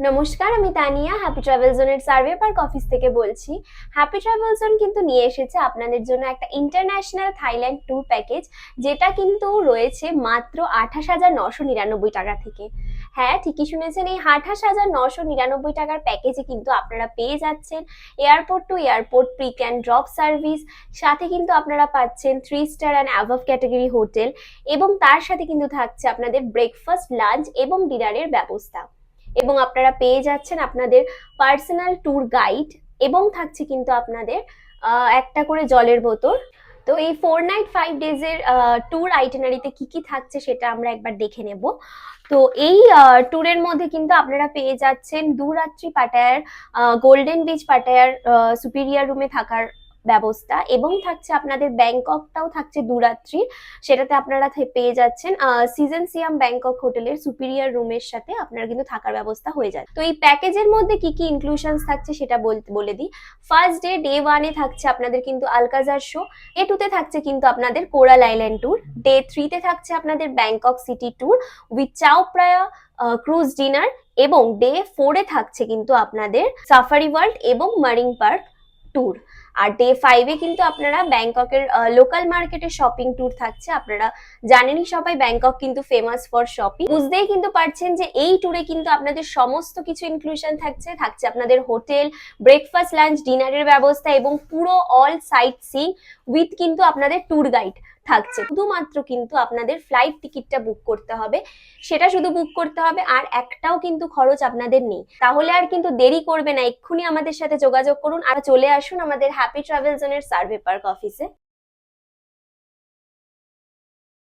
নমস্কার, আমি Tania happy travel জোনের সার্ভে পার্ক অফিস থেকে বলছি। হ্যাপি ট্রাভেল জোন কিন্তু নিয়ে এসেছে আপনাদের জন্য একটা ইন্টারন্যাশনাল থাইল্যান্ড ট্যুর প্যাকেজ, যেটা কিন্তু রয়েছে মাত্র 28,999 টাকা থেকে। হ্যাঁ, ঠিকই শুনেছেন, এই 28,999 টাকার প্যাকেজে কিন্তু আপনারা পেয়ে যাচ্ছেন airport to airport pick and drop service, সাথে কিন্তু আপনারা পাচ্ছেন 3 star and above category hotel, এবং তার সাথে কিন্তু থাকছে আপনাদের ব্রেকফাস্ট, লাঞ্চ এবং ডিনারের ব্যবস্থা। এবং আপনারা পেয়ে যাচ্ছেন আপনাদের পার্সোনাল ট্যুর গাইড, এবং থাকছে কিন্তু আপনাদের একটা করে জলের বোতল। তো এই 4 নাইট 5 ডেজের ট্যুর আইটেনারিতে কি কি থাকছে সেটা আমরা একবার দেখে নেব। তো এই ট্যুরের মধ্যে কিন্তু আপনারা পেয়ে যাচ্ছেন 2 রাত্রি পাটায়ার গোল্ডেন বিচ পাটায়ার সুপিরিয়ার রুমে থাকার ব্যবস্থা, এবং থাকছে আপনাদের ব্যাংককটাও থাকছে 2 রাত্রি, সেটাতে আপনারা পেয়ে যাচ্ছেন সিজন সিয়াম ব্যাংকক হোটেলের সুপিরিয়ার রুমের সাথে আপনারা কিন্তু থাকার ব্যবস্থা হয়ে যায়। তো এই প্যাকেজের মধ্যে কি কি ইনক্লুশনস থাকছে সেটা বলে দিই। ফার্স্ট ডে 1-এ থাকছে আপনাদের কিন্তু আলকাজার শো, ডে 2-তে থাকছে কিন্তু আপনাদের কোরাল আইল্যান্ড ট্যুর, ডে 3-তে থাকছে আপনাদের ব্যাংকক সিটি ট্যুর উইথ চাও প্রায়া ক্রুজ ডিনার, এবং ডে 4-এ থাকছে কিন্তু আপনাদের সাফারি ওয়ার্ল্ড এবং মারিন পার্ক ট্যুর। আর ডে 5-এ কিন্তু আপনারা ব্যাংককের লোকাল মার্কেটে শপিং ট্যুর থাকছে। আপনারা জানেনই সবাই, ব্যাংকক কিন্তু ফেমাস ফর শপিং। বুঝতেই কিন্তু পারছেন যে এই ট্যুরে কিন্তু আপনাদের সমস্ত কিছু ইনক্লুশন থাকছে আপনাদের হোটেল, ব্রেকফাস্ট, লাঞ্চ, ডিনারের ব্যবস্থা, এবং পুরো অল সাইট সিইং উইথ কিন্তু আপনাদের ট্যুর গাইড থাকছে। শুধুমাত্র কিন্তু আপনাদের ফ্লাইট টিকিটটা বুক করতে হবে, সেটা শুধু বুক করতে হবে, আর একটাও কিন্তু খরচ আপনাদের নেই। তাহলে আর কিন্তু দেরি করবে না, এক্ষুনি আমাদের সাথে যোগাযোগ করুন আর চলে আসুন আমাদের হ্যাপি ট্রাভেল জোনের সার্ভে পার্ক অফিসে।